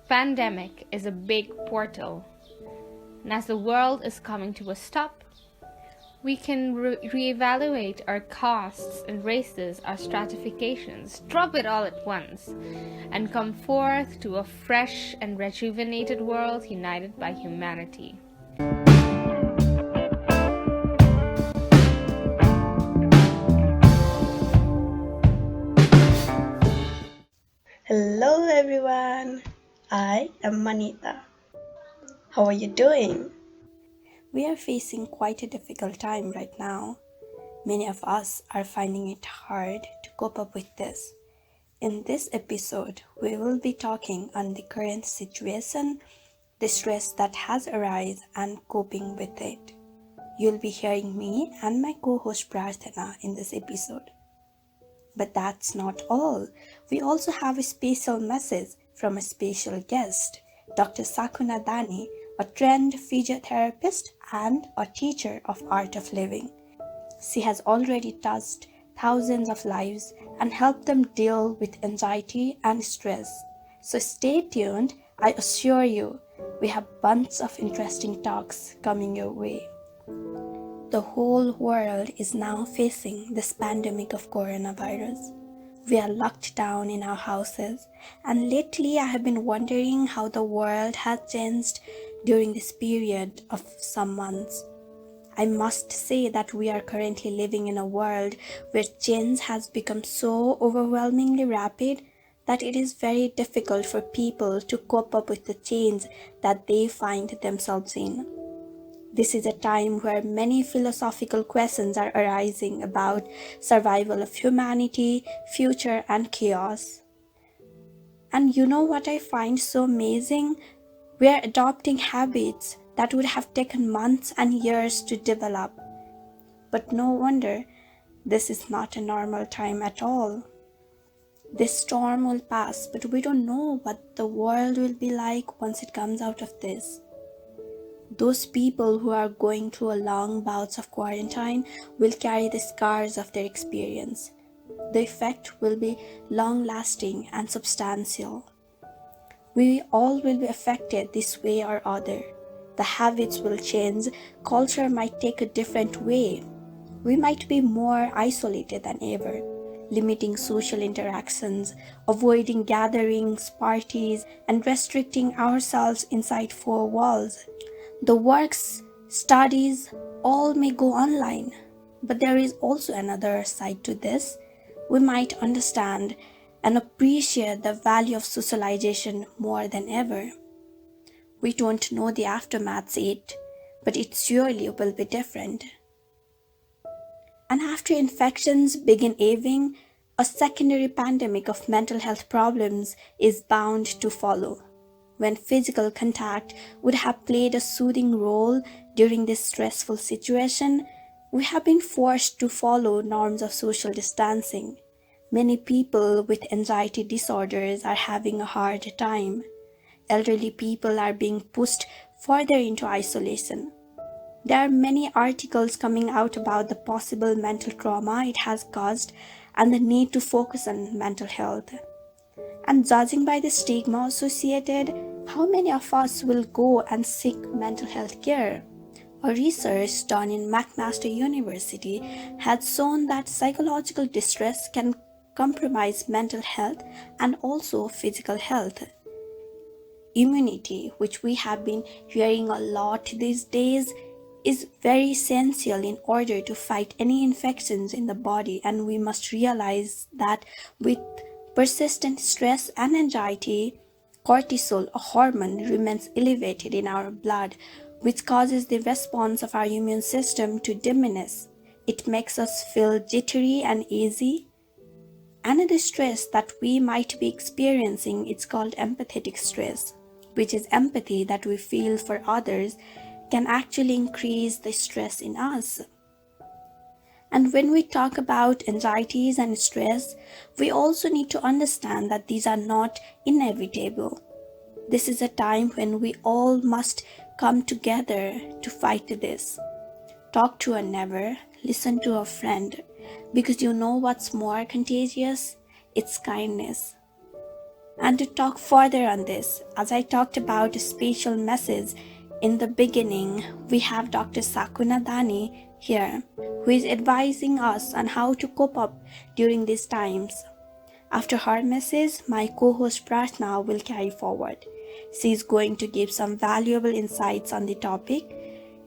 Pandemic is a big portal, and as the world is coming to a stop, we can reevaluate our costs and races, our stratifications, drop it all at once, and come forth to a fresh and rejuvenated world united by humanity. Hello everyone, I am Manita. How are you doing? We are facing quite a difficult time right now. Many of us are finding it hard to cope up with this. In this episode, we will be talking on the current situation, the stress that has arisen, and coping with it. You'll be hearing me and my co-host Prarthana in this episode. But that's not all. We also have a special message from a special guest, Dr. Sakuna Dani, a trained physiotherapist and a teacher of art of living. She has already touched thousands of lives and helped them deal with anxiety and stress. So stay tuned. I assure you, we have bunch of interesting talks coming your way. The whole world is now facing this pandemic of coronavirus. We are locked down in our houses, and lately I have been wondering how the world has changed during this period of some months. I must say that we are currently living in a world where change has become so overwhelmingly rapid that it is very difficult for people to cope up with the change that they find themselves in. This is a time where many philosophical questions are arising about survival of humanity, future, and chaos. And you know what I find so amazing? We are adopting habits that would have taken months and years to develop. But no wonder this is not a normal time at all. This storm will pass, but we don't know what the world will be like once it comes out of this. Those people who are going through a long bouts of quarantine will carry the scars of their experience. The effect will be long-lasting and substantial. We all will be affected this way or other. The habits will change, culture might take a different way. We might be more isolated than ever, limiting social interactions, avoiding gatherings, parties, and restricting ourselves inside four walls. The works, studies, all may go online, but there is also another side to this. We might understand and appreciate the value of socialization more than ever. We don't know the aftermaths yet, but it surely will be different. And after infections begin ebbing, a secondary pandemic of mental health problems is bound to follow. When physical contact would have played a soothing role during this stressful situation, we have been forced to follow norms of social distancing. Many people with anxiety disorders are having a hard time. Elderly people are being pushed further into isolation. There are many articles coming out about the possible mental trauma it has caused and the need to focus on mental health. And judging by the stigma associated, how many of us will go and seek mental health care? A research done in McMaster University has shown that psychological distress can compromise mental health and also physical health. Immunity, which we have been hearing a lot these days, is very essential in order to fight any infections in the body, and we must realize that with persistent stress and anxiety, cortisol, a hormone, remains elevated in our blood, which causes the response of our immune system to diminish. It makes us feel jittery and easy. Another stress that we might be experiencing is called empathetic stress, which is empathy that we feel for others can actually increase the stress in us. And when we talk about anxieties and stress, we also need to understand that these are not inevitable. This is a time when we all must come together to fight this. Talk to a neighbor, listen to a friend, because you know what's more contagious? It's kindness. And to talk further on this, as I talked about a special message in the beginning, we have Dr. Sakuna Dani here, who is advising us on how to cope up during these times. After her message, my co-host Prashna will carry forward. She is going to give some valuable insights on the topic,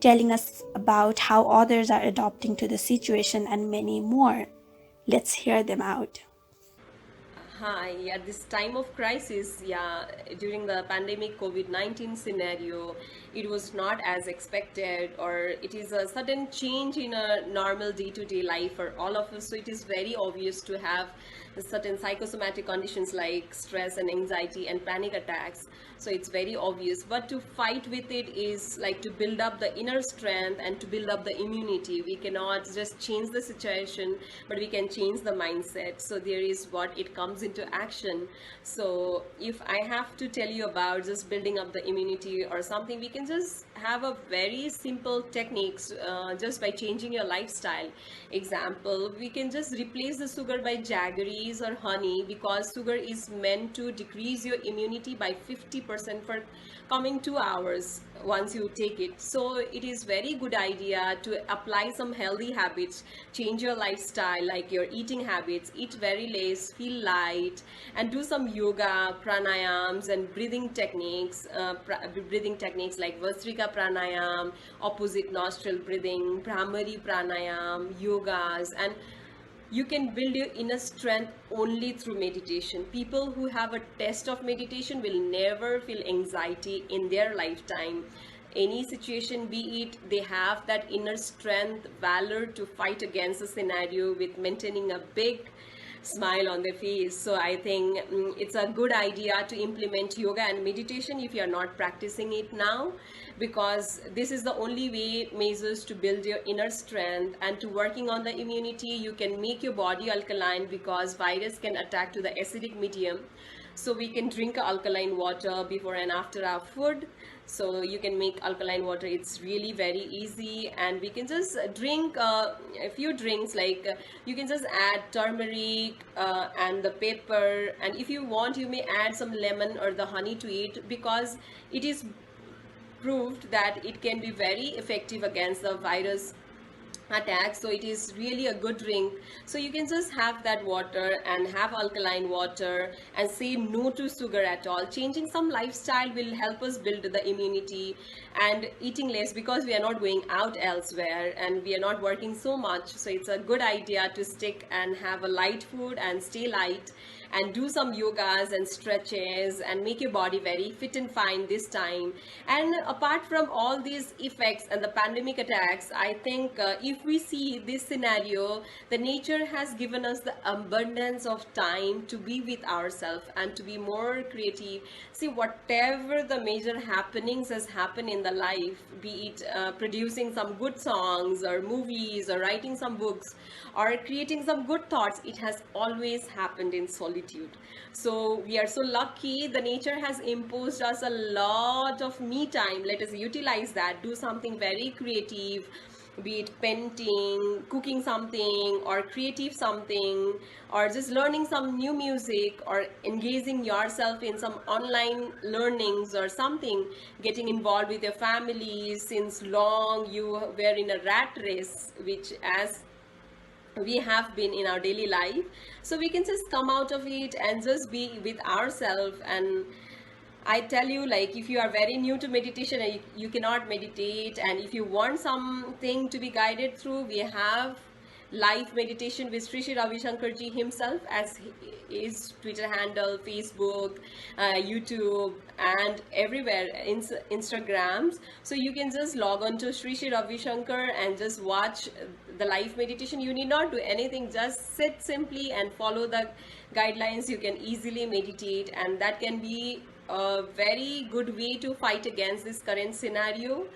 telling us about how others are adapting to the situation and many more. Let's hear them out. Hi, at this time of crisis, during the pandemic COVID-19 scenario, it was not as expected, or it is a sudden change in a normal day-to-day life for all of us. So it is very obvious to have certain psychosomatic conditions like stress and anxiety and panic attacks. So it's very obvious, but to fight with it is like to build up the inner strength and to build up the immunity. We cannot just change the situation, but we can change the mindset. So there is what it comes into action. So if I have to tell you about just building up the immunity or something, we can just have a very simple techniques just by changing your lifestyle. Example, we can just replace the sugar by jaggeries or honey, because sugar is meant to decrease your immunity by 50% for coming 2 hours once you take it. So it is very good idea to apply some healthy habits, change your lifestyle, like your eating habits, eat very less, feel light, and do some yoga, pranayams, and breathing techniques like Vastrika pranayam, opposite nostril breathing, Brahmari pranayam, yogas, and you can build your inner strength only through meditation. People who have a test of meditation will never feel anxiety in their lifetime. Any situation be it, they have that inner strength, valor to fight against a scenario with maintaining a big smile on their face. So I think it's a good idea to implement yoga and meditation if you are not practicing it now, because this is the only way measures to build your inner strength. And to working on the immunity, you can make your body alkaline, because virus can attack to the acidic medium. So we can drink alkaline water before and after our food. So you can make alkaline water, it's really very easy. And we can just drink a few drinks, like you can just add turmeric and the pepper, and if you want you may add some lemon or the honey to it, because it is proved that it can be very effective against the virus attack. So it is really a good drink. So you can just have that water and have alkaline water and say no to sugar at all. Changing some lifestyle will help us build the immunity, and eating less, because we are not going out elsewhere and we are not working so much. So it's a good idea to stick and have a light food and stay light, and do some yogas and stretches and make your body very fit and fine this time. And apart from all these effects and the pandemic attacks, I think if we see this scenario, the nature has given us the abundance of time to be with ourselves and to be more creative. See, whatever the major happenings has happened in the life, be it producing some good songs or movies or writing some books or creating some good thoughts, it has always happened in solitude. So we are so lucky, the nature has imposed us a lot of me time. Let us utilize that, do something very creative, be it painting, cooking something, or creative something, or just learning some new music, or engaging yourself in some online learnings or something, getting involved with your family. Since long you were in a rat race, which as we have been in our daily life, so we can just come out of it and just be with ourselves. And I tell you, like, if you are very new to meditation and you cannot meditate, and if you want something to be guided through, we have live meditation with Sri Sri Ravi Shankar ji himself, as his Twitter handle, Facebook, YouTube, and everywhere, Instagrams. So you can just log on to Sri Sri Ravi Shankar and just watch the live meditation. You need not do anything, just sit simply and follow the guidelines. You can easily meditate, and that can be a very good way to fight against this current scenario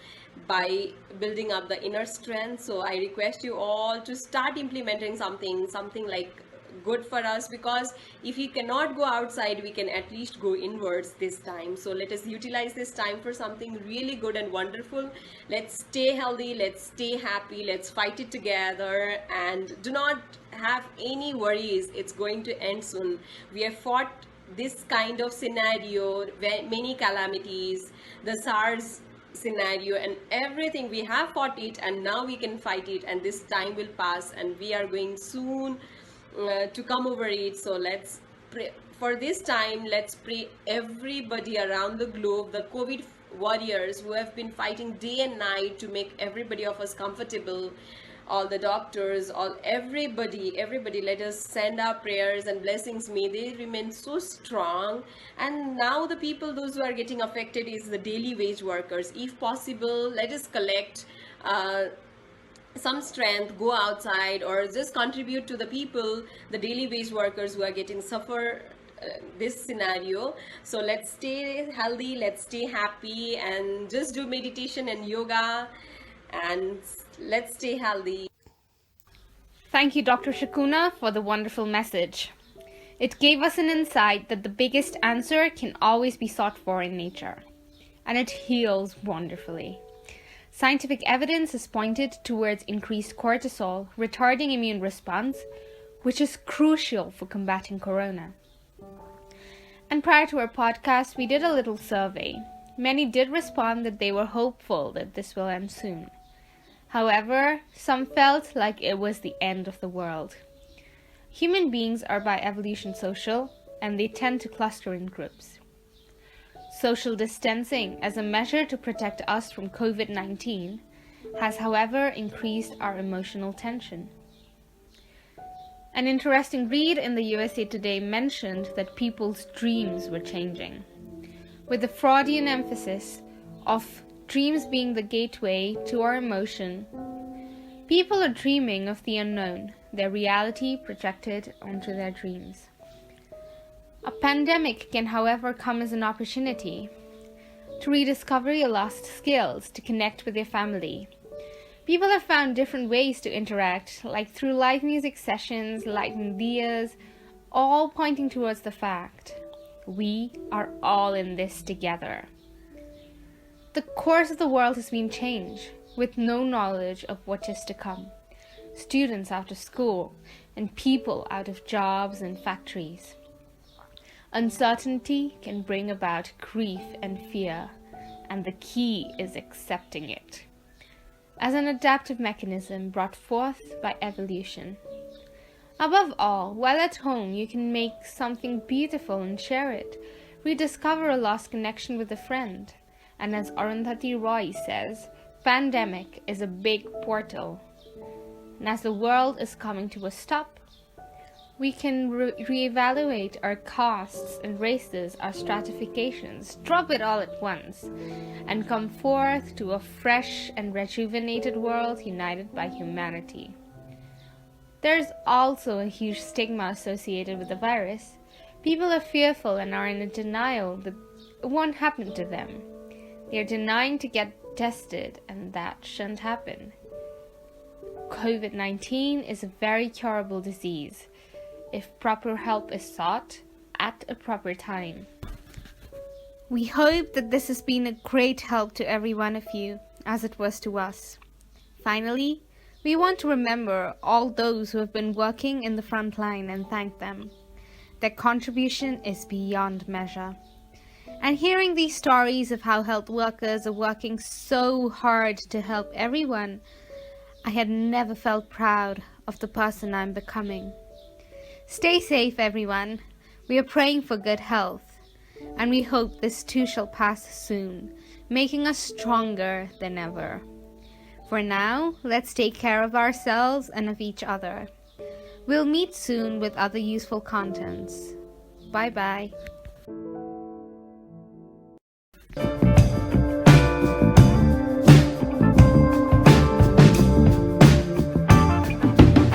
by building up the inner strength. So I request you all to start implementing something like good for us, because if we cannot go outside, we can at least go inwards this time. So let us utilize this time for something really good and wonderful. Let's stay healthy, let's stay happy, let's fight it together, and do not have any worries. It's going to end soon. We have fought this kind of scenario, many calamities, the SARS scenario and everything, we have fought it and now we can fight it, and this time will pass and we are going soon to come over it. So let's pray for this time. Let's pray everybody around the globe, the COVID warriors who have been fighting day and night to make everybody of us comfortable, all the doctors, all everybody, let us send our prayers and blessings. May they remain so strong. And now the people, those who are getting affected is the daily wage workers. If possible, let us collect some strength, go outside or just contribute to the people, the daily wage workers who are getting suffer this scenario. So let's stay healthy, let's stay happy, and just do meditation and yoga, and let's stay healthy. Thank you, Dr. Shakuna, for the wonderful message. It gave us an insight that the biggest answer can always be sought for in nature, and it heals wonderfully. Scientific evidence has pointed towards increased cortisol, retarding immune response, which is crucial for combating corona. And prior to our podcast, we did a little survey. Many did respond that they were hopeful that this will end soon. However, some felt like it was the end of the world. Human beings are by evolution social, and they tend to cluster in groups. Social distancing, as a measure to protect us from COVID-19, has, however, increased our emotional tension. An interesting read in the USA Today mentioned that people's dreams were changing, with the Freudian emphasis of dreams being the gateway to our emotion. People are dreaming of the unknown, their reality projected onto their dreams. A pandemic can, however, come as an opportunity to rediscover your lost skills, to connect with your family. People have found different ways to interact, like through live music sessions, lighting diyas, all pointing towards the fact we are all in this together. The course of the world has been changed, with no knowledge of what is to come. Students out of school, and people out of jobs and factories. Uncertainty can bring about grief and fear, and the key is accepting it as an adaptive mechanism brought forth by evolution. Above all, while at home, you can make something beautiful and share it, rediscover a lost connection with a friend. And as Arundhati Roy says, pandemic is a big portal. And as the world is coming to a stop, we can reevaluate our castes and races, our stratifications, drop it all at once, and come forth to a fresh and rejuvenated world united by humanity. There's also a huge stigma associated with the virus. People are fearful and are in a denial that it won't happen to them. They're denying to get tested, and that shouldn't happen. COVID-19 is a very curable disease if proper help is sought at a proper time. We hope that this has been a great help to every one of you, as it was to us. Finally, we want to remember all those who have been working in the front line and thank them. Their contribution is beyond measure. And hearing these stories of how health workers are working so hard to help everyone, I had never felt proud of the person I'm becoming. Stay safe, everyone. We are praying for good health, and we hope this too shall pass soon, making us stronger than ever. For now, let's take care of ourselves and of each other. We'll meet soon with other useful contents. Bye-bye.